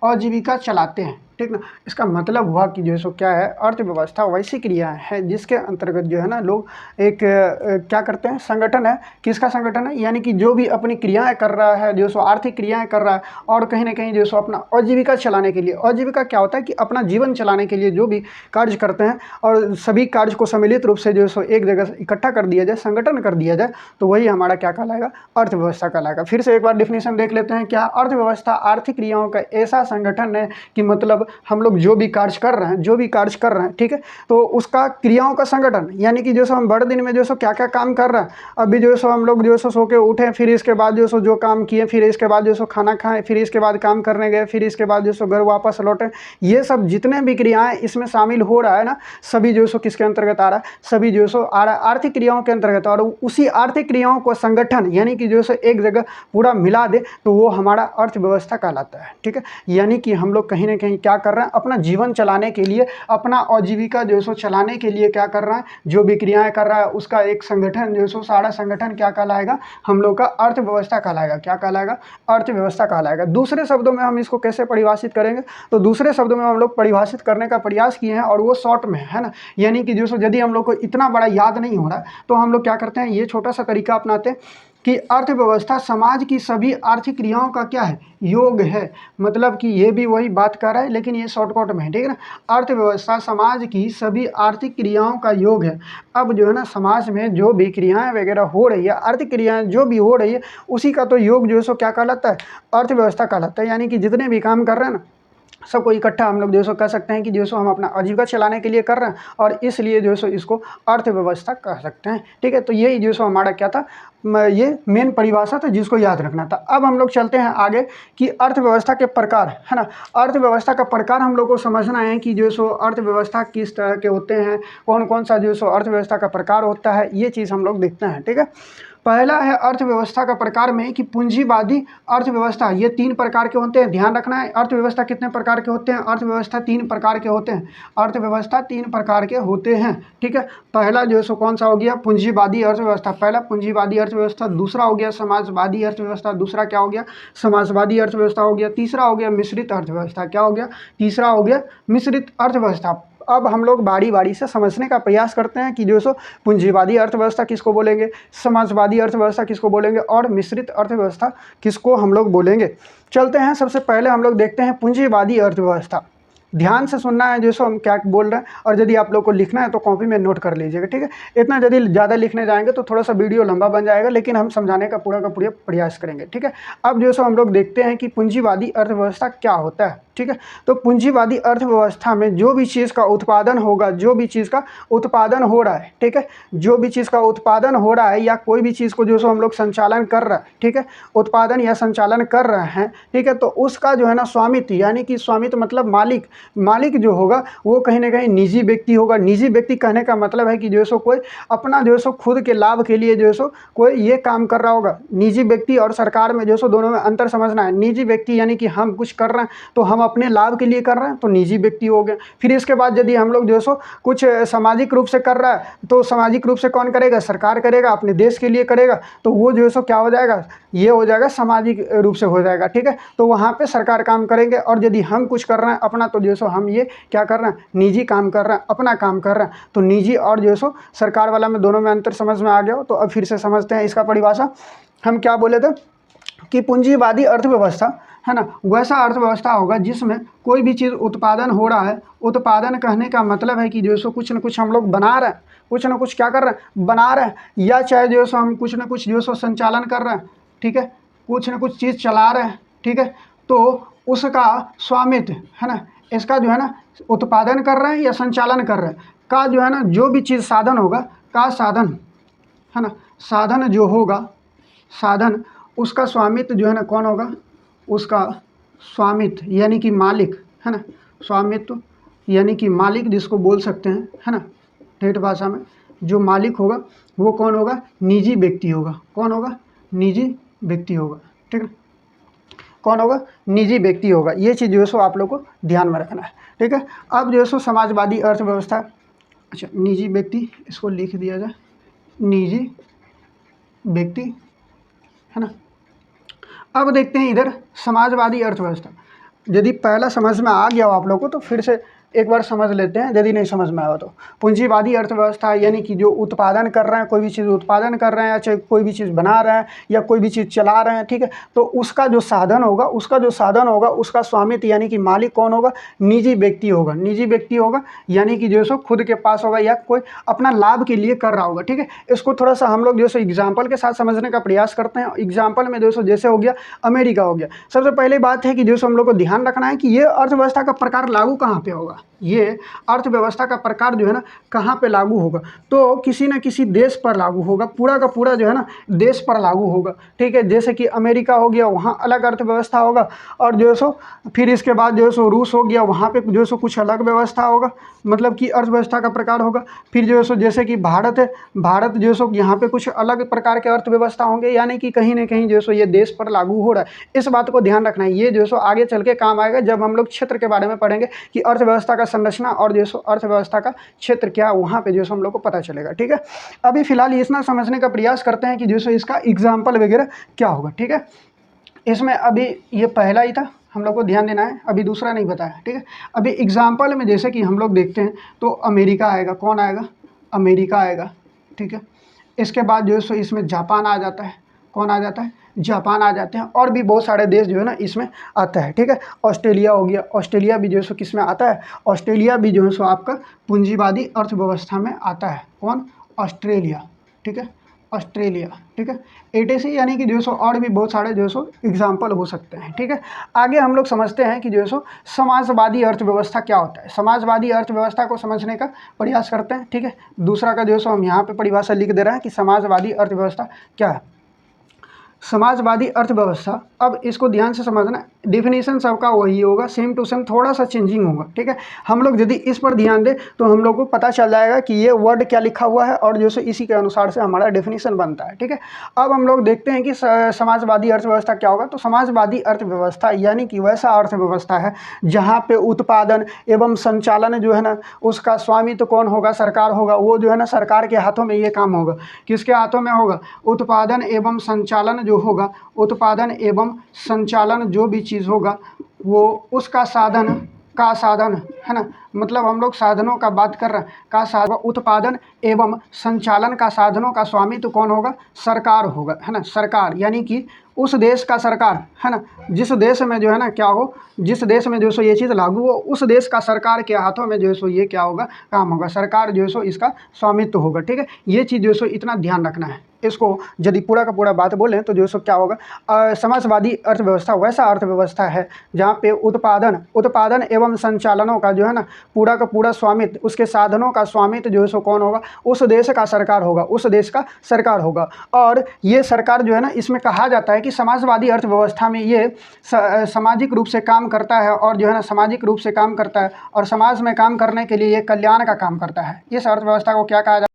आजीविका चलाते हैं। ठीक ना, इसका मतलब हुआ कि जो सो क्या है, अर्थव्यवस्था वैसी क्रिया है जिसके अंतर्गत जो है ना लोग एक क्या करते हैं, संगठन है। किसका संगठन है, यानी कि जो भी अपनी क्रियाएं कर रहा है, जो सो आर्थिक क्रियाएं कर रहा है और कहीं ना कहीं जो सो अपना आजीविका चलाने के लिए, आजीविका क्या होता है कि अपना जीवन चलाने के लिए जो भी कार्य करते हैं और सभी कार्य को सम्मिलित रूप से जो सो एक जगह इकट्ठा कर दिया जाए, संगठन कर दिया जाए, तो वही हमारा क्या कहलाएगा, अर्थव्यवस्था कहलाएगा। फिर से एक बार डेफिनेशन देख लेते हैं। क्या, अर्थव्यवस्था आर्थिक क्रियाओं का ऐसा संगठन है कि मतलब हम लोग जो भी कार्य कर रहे हैं, ठीक है, तो उसका क्रियाओं का संगठन, यानी कि जो सो हम बड़े दिन में जो सो क्या क्या काम कर रहे हैं, अभी जो सो हम लोग जो सो के उठे, फिर इसके बाद जो सो जो काम किए, फिर इसके बाद जो सो खाना खाएं, फिर इसके बाद काम करने गए, फिर इसके बाद जो सो घर वापस लौटे, ये सब जितने भी क्रियाएं इसमें शामिल हो रहा है ना, सभी जो सो किसके अंतर्गत आ रहा है, सभी जो सो आ रहा है आर्थिक क्रियाओं के अंतर्गत। और उसी आर्थिक क्रियाओं को संगठन यानी कि जो सो एक जगह पूरा मिला दे तो वो हमारा अर्थव्यवस्था कहलाता है। ठीक है, यानी कि हम लोग कहीं ना कहीं क्या कर रहे हैं, अपना जीवन चलाने के लिए, अपना आजीविका जो सो चलाने के लिए क्या कर रहा है, जो भी क्रियाएं कर रहा है उसका एक संगठन जो सो सारा संगठन क्या कहलाएगा, हम लोग का अर्थव्यवस्था कहलाएगा। क्या कहलाएगा, अर्थव्यवस्था कहलाएगा। दूसरे शब्दों में हम इसको कैसे परिभाषित करेंगे, तो दूसरे शब्दों में हम लोग परिभाषित करने का प्रयास किए हैं और वो शॉर्ट में है ना, यानी कि जो सो यदि हम लोग को इतना बड़ा याद नहीं हो रहा है तो हम लोग क्या करते हैं, ये छोटा सा तरीका अपनाते हैं कि अर्थव्यवस्था समाज की सभी आर्थिक क्रियाओं का क्या है, योग है। मतलब कि ये भी वही बात कर रहा है लेकिन ये शॉर्टकट में है। ठीक है ना, अर्थव्यवस्था समाज की सभी आर्थिक क्रियाओं का योग है। अब जो है ना समाज में जो भी क्रियाएं वगैरह हो रही है, आर्थिक क्रियाएं जो भी हो रही है उसी का तो योग जो है सो क्या कहलाता है, अर्थव्यवस्था कहलाता है। यानी कि जितने भी काम कर रहे हैं ना सबको इकट्ठा हम लोग जो सो कह सकते हैं कि जो सो हम अपना आजीविका चलाने के लिए कर रहे हैं, और इसलिए जो सो इसको अर्थव्यवस्था कह सकते हैं। ठीक है, तो यही जो सो हमारा क्या था, ये मेन परिभाषा था जिसको याद रखना था। अब हम लोग चलते हैं आगे कि अर्थव्यवस्था के प्रकार, है ना। अर्थव्यवस्था का प्रकार हम लोग को समझना है कि जो सो अर्थव्यवस्था किस तरह के होते हैं, कौन कौन सा जो सो अर्थव्यवस्था का प्रकार होता है, ये चीज़ हम लोग देखते हैं। ठीक है, पहला है अर्थव्यवस्था का प्रकार में कि पूंजीवादी अर्थव्यवस्था, ये 3 प्रकार के होते हैं। ध्यान रखना है, अर्थव्यवस्था कितने प्रकार के होते हैं, अर्थव्यवस्था 3 प्रकार के होते हैं। अर्थव्यवस्था 3 प्रकार के होते हैं। ठीक है, पहला जो है सो कौन सा हो गया, पूंजीवादी अर्थव्यवस्था, पहला पूंजीवादी अर्थव्यवस्था। दूसरा हो गया समाजवादी अर्थव्यवस्था, दूसरा क्या हो गया, समाजवादी अर्थव्यवस्था हो गया। तीसरा हो गया मिश्रित अर्थव्यवस्था, क्या हो गया, तीसरा हो गया मिश्रित अर्थव्यवस्था। अब हम लोग बारी बारी से समझने का प्रयास करते हैं कि जो सो पूंजीवादी अर्थव्यवस्था किसको बोलेंगे, समाजवादी अर्थव्यवस्था किसको बोलेंगे, और मिश्रित अर्थव्यवस्था किसको हम लोग बोलेंगे। चलते हैं, सबसे पहले हम लोग देखते हैं पूंजीवादी अर्थव्यवस्था। ध्यान से सुनना है जो सो हम क्या बोल रहे हैं, और यदि आप लोग को लिखना है तो कॉपी में नोट कर लीजिएगा। ठीक है, इतना यदि ज़्यादा लिखने जाएंगे तो थोड़ा सा वीडियो लंबा बन जाएगा, लेकिन हम समझाने का पूरा प्रयास करेंगे। ठीक है, अब जो सो हम लोग देखते हैं कि पूंजीवादी अर्थव्यवस्था क्या होता है। ठीक है, तो पूंजीवादी अर्थव्यवस्था में जो भी चीज़ का उत्पादन होगा, जो भी चीज़ का उत्पादन हो रहा है, ठीक है, जो भी चीज़ का उत्पादन हो रहा है या कोई भी चीज़ को जो सो हम लोग संचालन कर रहे हैं, ठीक है, उत्पादन या संचालन कर रहे हैं, ठीक है, तो उसका जो है ना स्वामित्व, यानी कि स्वामित्व मतलब मालिक जो होगा वो कहीं ना कहीं निजी व्यक्ति होगा। निजी व्यक्ति कहने का मतलब है कि जो सो कोई अपना जो सो खुद के लाभ के लिए जो सो कोई ये काम कर रहा होगा। निजी व्यक्ति और सरकार में जो सो दोनों में अंतर समझना है। निजी व्यक्ति यानी कि हम कुछ कर रहे हैं तो हम अपने लाभ के लिए कर रहे हैं, तो निजी व्यक्ति हो गए। फिर इसके बाद यदि हम लोग जो सो कुछ सामाजिक रूप से कर रहा है, तो सामाजिक रूप से कौन करेगा, सरकार करेगा, अपने देश के लिए करेगा, तो वो जो सो क्या हो जाएगा, ये हो जाएगा सामाजिक रूप से हो जाएगा। ठीक है, तो वहाँ पे सरकार काम करेंगे, और यदि हम कुछ कर रहे हैं अपना, तो जो सो हम ये क्या कर रहे हैं, निजी काम कर रहे हैं, अपना काम कर रहे हैं। तो निजी और जो सो सरकार वाला में दोनों में अंतर समझ में आ गया हो, तो अब फिर से समझते हैं इसका परिभाषा। हम क्या बोले थे कि पूंजीवादी अर्थव्यवस्था, है ना, वैसा अर्थव्यवस्था होगा जिसमें कोई भी चीज़ उत्पादन हो रहा है। उत्पादन कहने का मतलब है कि जो सो कुछ न कुछ हम लोग बना रहे हैं, कुछ न कुछ क्या कर रहे हैं, बना रहे हैं, या चाहे जो सो हम कुछ न कुछ जो सो संचालन कर रहे हैं। ठीक है, कुछ न कुछ चीज़ चला रहे हैं। ठीक है, तो उसका स्वामित्व, है ना, इसका जो है ना उत्पादन कर रहे हैं या संचालन कर रहे हैं का जो है ना, जो भी चीज़ साधन होगा का साधन, है ना, साधन जो होगा, साधन उसका स्वामित्व जो है ना कौन होगा, उसका स्वामित्व यानी कि मालिक, है ना, स्वामित्व यानी कि मालिक जिसको बोल सकते हैं, है ना, ठेठ भाषा में जो मालिक होगा वो कौन होगा, निजी व्यक्ति होगा। कौन होगा, निजी व्यक्ति होगा। ठीक है, कौन होगा, निजी व्यक्ति होगा। ये चीज़ जो है सो आप लोग को ध्यान में रखना है। ठीक है, अब जो है सो समाजवादी अर्थव्यवस्था, अच्छा निजी व्यक्ति इसको लिख दिया जाए, निजी व्यक्ति, है ना। अब देखते हैं इधर समाजवादी अर्थव्यवस्था। यदि पहला समझ में आ गया हो आप लोगों को तो फिर से एक बार समझ लेते हैं, यदि नहीं समझ में आया तो। पूंजीवादी अर्थव्यवस्था यानी कि जो उत्पादन कर रहे हैं, कोई भी चीज़ उत्पादन कर रहे हैं, या चाहे कोई भी चीज़ बना रहे हैं या कोई भी चीज़ चला रहे हैं, ठीक है, तो उसका जो साधन होगा, उसका स्वामित्व यानी कि मालिक कौन होगा, निजी व्यक्ति होगा। निजी व्यक्ति होगा यानी कि जो सो खुद के पास होगा या कोई अपना लाभ के लिए कर रहा होगा। ठीक है, इसको थोड़ा सा हम लोग जो सो एग्जाम्पल के साथ समझने का प्रयास करते हैं। एग्जाम्पल में जो सो जैसे हो गया अमेरिका हो गया। सबसे पहले बात है कि जो सो हम लोग को ध्यान रखना है कि ये अर्थव्यवस्था का प्रकार लागू कहाँ पे होगा, ये अर्थव्यवस्था का प्रकार जो है ना कहाँ पे लागू होगा, तो किसी न किसी देश पर लागू होगा, पूरा का पूरा जो है ना देश पर लागू होगा। ठीक है, जैसे कि अमेरिका हो गया, वहाँ अलग अर्थव्यवस्था होगा, और जो सो फिर इसके बाद जो सो रूस हो गया, वहाँ पे जो सो कुछ अलग व्यवस्था होगा, मतलब कि अर्थव्यवस्था का प्रकार होगा। फिर जो सो जैसे कि भारत है, भारत जो सो यहाँ पे कुछ अलग प्रकार के अर्थव्यवस्था होंगे, यानी कि कहीं ना कहीं जो सो ये देश पर लागू हो रहा है। इस बात को ध्यान रखना है, ये जो सो आगे चल के काम आएगा जब हम लोग क्षेत्र के बारे में पढ़ेंगे कि अर्थव्यवस्था का संरचना और जो सो अर्थव्यवस्था का क्षेत्र क्या, वहाँ पे जो सो हम लोग को पता चलेगा। ठीक है, अभी फिलहाल इतना समझने का प्रयास करते हैं कि जो सो इसका एग्जाम्पल वगैरह क्या होगा। ठीक है, इसमें अभी ये पहला ही था, हम लोग को ध्यान देना है, अभी दूसरा नहीं बताया। ठीक है, अभी एग्जाम्पल में जैसे कि हम लोग देखते हैं तो अमेरिका आएगा। कौन आएगा, अमेरिका आएगा। ठीक है, इसके बाद जो है सो इसमें जापान आ जाता है। कौन आ जाता है, जापान आ जाते हैं, और भी बहुत सारे देश जो है ना इसमें आता है। ठीक है, ऑस्ट्रेलिया हो गया, ऑस्ट्रेलिया भी जो है सो किस में आता है, ऑस्ट्रेलिया भी जो है सो आपका पूंजीवादी अर्थव्यवस्था में आता है। कौन, ऑस्ट्रेलिया। ठीक है, ऑस्ट्रेलिया, ठीक है। एटीसी यानी कि जो सो और भी बहुत सारे जो सो एग्जाम्पल हो सकते हैं, ठीक है। आगे हम लोग समझते हैं कि जो सो समाजवादी अर्थव्यवस्था क्या होता है। समाजवादी अर्थव्यवस्था को समझने का प्रयास करते हैं, ठीक है। दूसरा का जो सो हम यहाँ पे परिभाषा लिख दे रहे हैं कि समाजवादी अर्थव्यवस्था क्या है। समाजवादी अर्थव्यवस्था, अब इसको ध्यान से समझना, डिफिनीशन सबका वही होगा, सेम टू सेम, थोड़ा सा चेंजिंग होगा, ठीक है। हम लोग यदि इस पर ध्यान दें तो हम लोग को पता चल जाएगा कि ये वर्ड क्या लिखा हुआ है और जो से इसी के अनुसार से हमारा डेफिनीशन बनता है, ठीक है। अब हम लोग देखते हैं कि समाजवादी अर्थव्यवस्था क्या होगा। तो समाजवादी अर्थव्यवस्था यानी कि वैसा अर्थव्यवस्था है जहाँ पे उत्पादन एवं संचालन जो है ना, उसका स्वामित्व कौन होगा, सरकार होगा। वो जो है ना सरकार के हाथों में ये काम होगा। किसके हाथों में होगा? उत्पादन एवं संचालन जो होगा, उत्पादन एवं संचालन जो भी चीज़ होगा वो उसका साधन है ना, मतलब हम लोग साधनों का बात कर रहे हैं, का साधन, उत्पादन एवं संचालन का साधनों का स्वामित्व कौन होगा? सरकार होगा, है ना। सरकार यानी कि उस देश का सरकार, है ना, जिस देश में जो है ना क्या हो, जिस देश में जो सो ये चीज़ लागू हो, उस देश का सरकार के हाथों में जो सो ये क्या होगा, काम होगा। सरकार जो सो इसका स्वामित्व होगा, ठीक है। ये चीज़ जो सो इतना ध्यान रखना है। इसको यदि पूरा का पूरा बात बोलें तो जो सो क्या होगा, समाजवादी अर्थव्यवस्था वैसा अर्थव्यवस्था है जहाँ पे उत्पादन एवं संचालनों का जो है ना पूरा का पूरा स्वामित्व, उसके साधनों का स्वामित्व जो है सो कौन होगा? उस देश का सरकार होगा, उस देश का सरकार होगा। और ये सरकार जो है ना, इसमें कहा जाता है कि समाजवादी अर्थव्यवस्था में ये सामाजिक रूप से काम करता है और जो है ना सामाजिक रूप से काम करता है और समाज में काम करने के लिए ये कल्याण का काम करता है। इस अर्थव्यवस्था को क्या कहा जाता है?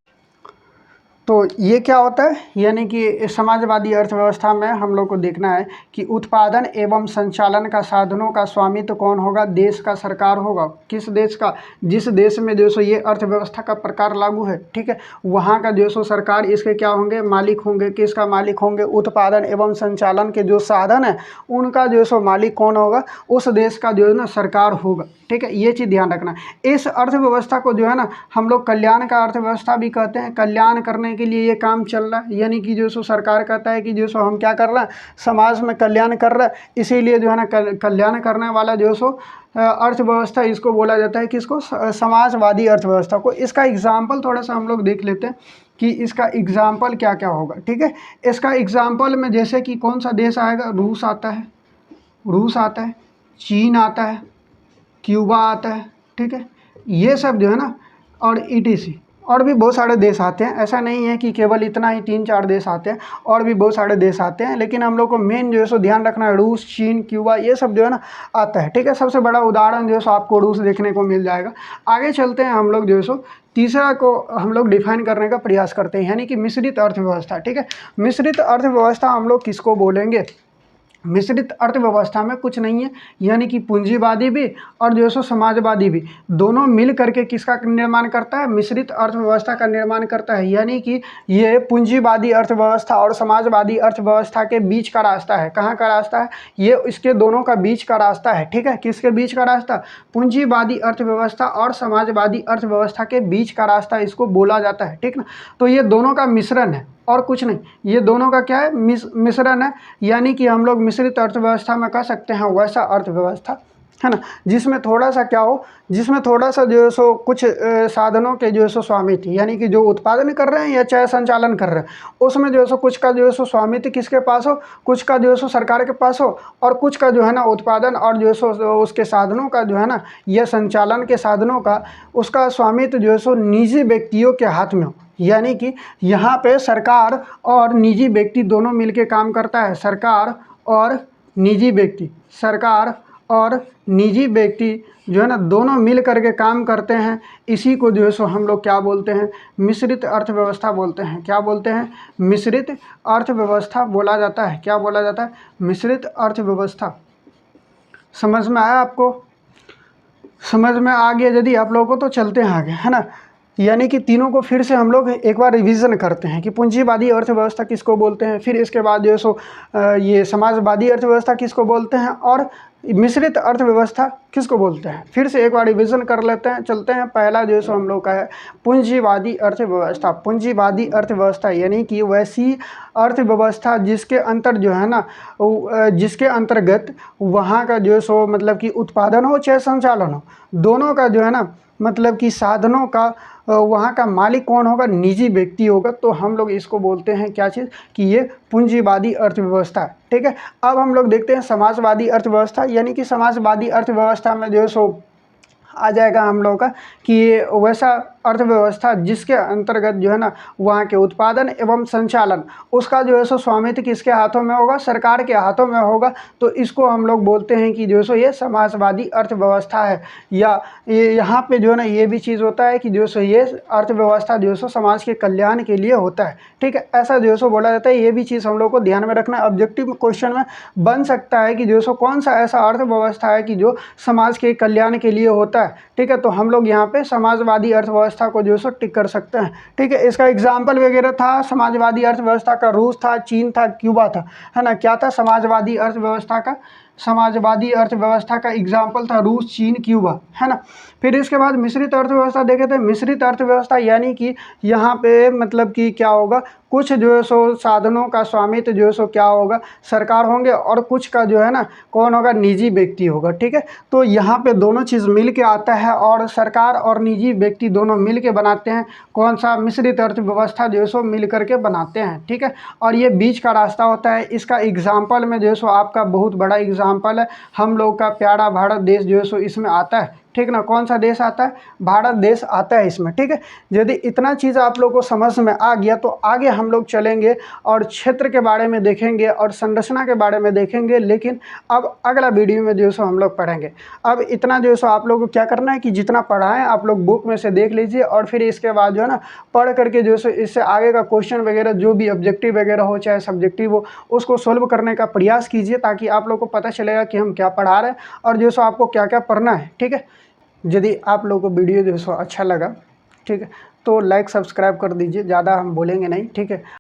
तो ये क्या होता है, यानी कि समाजवादी अर्थव्यवस्था में हम लोग को देखना है कि उत्पादन एवं संचालन का साधनों का स्वामित्व कौन होगा? देश का सरकार होगा। किस देश का? जिस देश में जो सो ये अर्थव्यवस्था का प्रकार लागू है, ठीक है, वहाँ का जो सो सरकार इसके क्या होंगे? मालिक होंगे। किसका मालिक होंगे? उत्पादन एवं संचालन के जो साधन है उनका जो सो मालिक कौन होगा? उस देश का जो है ना सरकार होगा, ठीक है। ये चीज़ ध्यान रखना। इस अर्थव्यवस्था को जो है ना हम लोग कल्याण का अर्थव्यवस्था भी कहते हैं। कल्याण करने के लिए ये काम चल रहा है, यानी कि जो सो सरकार कहता है कि जो सो हम क्या कर रहे हैं, समाज में कल्याण कर रहे हैं, इसीलिए जो है ना कल्याण करने वाला जो सो अर्थव्यवस्था इसको बोला जाता है। किसको? समाजवादी अर्थव्यवस्था को। इसका एग्जाम्पल थोड़ा सा हम लोग देख लेते हैं कि इसका एग्जाम्पल क्या क्या होगा, ठीक है। इसका एग्जाम्पल में जैसे कि कौन सा देश आएगा? रूस आता है, चीन आता है, क्यूबा आता है, ठीक है, ये सब जो है ना, और ईटीसी, और भी बहुत सारे देश आते हैं। ऐसा नहीं है कि केवल इतना ही 3-4 देश आते हैं, और भी बहुत सारे देश आते हैं, लेकिन हम लोग को मेन जो है सो ध्यान रखना है रूस, चीन, क्यूबा, ये सब जो है ना आता है, ठीक है। सबसे बड़ा उदाहरण जो है सो आपको रूस देखने को मिल जाएगा। आगे चलते हैं, हम लोग जो है सो तीसरा को हम लोग डिफाइन करने का प्रयास करते हैं, यानी कि मिश्रित अर्थव्यवस्था, ठीक है। मिश्रित अर्थव्यवस्था हम लोग किसको बोलेंगे? मिश्रित अर्थव्यवस्था में कुछ नहीं है, यानी कि पूंजीवादी भी और जो सो समाजवादी भी दोनों मिल करके किसका निर्माण करता है? मिश्रित अर्थव्यवस्था का निर्माण करता है। यानी कि ये पूंजीवादी अर्थव्यवस्था और समाजवादी अर्थव्यवस्था के बीच का रास्ता है। कहाँ का रास्ता है? ये इसके दोनों का बीच का रास्ता है, ठीक है। किसके बीच का रास्ता? पूंजीवादी अर्थव्यवस्था और समाजवादी अर्थव्यवस्था के बीच का रास्ता इसको बोला जाता है, ठीक ना। तो ये दोनों का मिश्रण है और कुछ नहीं, ये दोनों का क्या है? मिश्रण है। यानी कि हम लोग मिश्रित अर्थव्यवस्था में कह सकते हैं वैसा अर्थव्यवस्था, है ना, जिसमें थोड़ा सा क्या हो, जिसमें थोड़ा सा जो है सो कुछ साधनों के जो है सो स्वामित्व, यानी कि जो उत्पादन कर रहे हैं या चाहे संचालन कर रहे हैं, उसमें जो है सो कुछ का जो है सो स्वामित्व किसके पास हो, कुछ का जो है सो सरकार के पास हो, और कुछ का जो है ना उत्पादन और जो है सो उसके साधनों का जो है ना, यह संचालन के साधनों का उसका स्वामित्व जो है सो निजी व्यक्तियों के हाथ में हो। यानी कि यहाँ पे सरकार और निजी व्यक्ति दोनों मिलके काम करता है। सरकार और निजी व्यक्ति जो है ना दोनों मिल करके काम करते हैं। इसी को जो है सो हम लोग क्या बोलते हैं? मिश्रित अर्थव्यवस्था बोलते हैं। क्या बोलते हैं? मिश्रित अर्थव्यवस्था बोला जाता है। क्या बोला जाता है? मिश्रित अर्थव्यवस्था। समझ में आया आपको? समझ में आ गया यदि आप लोगों को तो चलते हैं आगे, है ना। यानी कि तीनों को फिर से हम लोग एक बार रिवीजन करते हैं कि पूंजीवादी अर्थव्यवस्था किसको बोलते हैं, फिर इसके बाद जो है सो ये समाजवादी अर्थव्यवस्था किसको बोलते हैं, और मिश्रित अर्थव्यवस्था किसको बोलते हैं। फिर से एक बार रिवीजन कर लेते हैं, चलते हैं। पहला जो है सो हम लोग का है पूंजीवादी अर्थव्यवस्था। पूंजीवादी अर्थव्यवस्था यानी कि वैसी अर्थव्यवस्था जिसके अंतर जो है ना, जिसके अंतर्गत वहाँ का जो है सो मतलब कि उत्पादन हो चाहे संचालन हो, दोनों का जो है ना मतलब कि साधनों का वहाँ का मालिक कौन होगा? निजी व्यक्ति होगा। तो हम लोग इसको बोलते हैं क्या चीज़ कि ये पूंजीवादी अर्थव्यवस्था है, ठीक है। अब हम लोग देखते हैं समाजवादी अर्थव्यवस्था, यानी कि समाजवादी अर्थव्यवस्था में जो है सो आ जाएगा हम लोगों का कि ये वैसा अर्थव्यवस्था जिसके अंतर्गत जो है ना वहाँ के उत्पादन एवं संचालन उसका जो है सो स्वामित्व किसके हाथों में होगा? सरकार के हाथों में होगा। तो इसको हम लोग बोलते हैं कि जो है सो ये समाजवादी अर्थव्यवस्था है। या ये यहाँ पे जो है ना ये भी चीज़ होता है कि जो है सो ये अर्थव्यवस्था जो है सो समाज के कल्याण के लिए होता है, ठीक है। ऐसा जो है सो बोला जाता है। ये भी चीज़ हम लोग को ध्यान में रखना है। ऑब्जेक्टिव क्वेश्चन में बन सकता है कि जो है सो कौन सा ऐसा अर्थव्यवस्था है कि जो समाज के कल्याण के लिए होता है, ठीक है। तो हम लोग यहाँ पे समाजवादी अर्थव्यवस्था को जो है सो टिक कर सकते हैं, ठीक है। इसका एग्जाम्पल वगैरह था समाजवादी अर्थव्यवस्था का, रूस था, चीन था, क्यूबा था, है ना। क्या था समाजवादी अर्थव्यवस्था का? समाजवादी अर्थव्यवस्था का एग्जाम्पल था रूस, चीन, क्यूबा, है ना। फिर इसके बाद मिश्रित अर्थव्यवस्था देखे थे। मिश्रित अर्थव्यवस्था यानी कि यहाँ पे मतलब कि क्या होगा, कुछ जो है सो साधनों का स्वामित्व जो है सो क्या होगा? सरकार होंगे, और कुछ का जो है ना कौन होगा? निजी व्यक्ति होगा, ठीक है। तो यहाँ पे दोनों चीज़ मिल के आता है, और सरकार और निजी व्यक्ति दोनों मिल के बनाते हैं कौन सा? मिश्रित अर्थव्यवस्था जो है सो मिल करके बनाते हैं, ठीक है। और ये बीच का रास्ता होता है। इसका एग्जाम्पल में जो है सो आपका बहुत बड़ा एग्जाम्पल है, हम लोग का प्यारा भारत देश जो है सो इसमें आता है, ठीक ना। कौन सा देश आता है? भारत देश आता है इसमें, ठीक है। यदि इतना चीज़ आप लोग को समझ में आ गया तो आगे हम लोग चलेंगे और क्षेत्र के बारे में देखेंगे और संरचना के बारे में देखेंगे। लेकिन अब अगला वीडियो में जो है सो हम लोग पढ़ेंगे। अब इतना जो है सो आप लोग को क्या करना है कि जितना पढ़ा है आप लोग बुक में से देख लीजिए, और फिर इसके बाद जो है ना पढ़ करके जो है सो इससे आगे का क्वेश्चन वगैरह जो भी ऑब्जेक्टिव वगैरह हो चाहे सब्जेक्टिव हो उसको सोल्व करने का प्रयास कीजिए, ताकि आप लोग को पता चलेगा कि हम क्या पढ़ा रहे हैं और जो है सो आपको क्या क्या पढ़ना है, ठीक है। यदि आप लोगों को वीडियो जो है सो अच्छा लगा, ठीक है, तो लाइक सब्सक्राइब कर दीजिए। ज़्यादा हम बोलेंगे नहीं, ठीक है।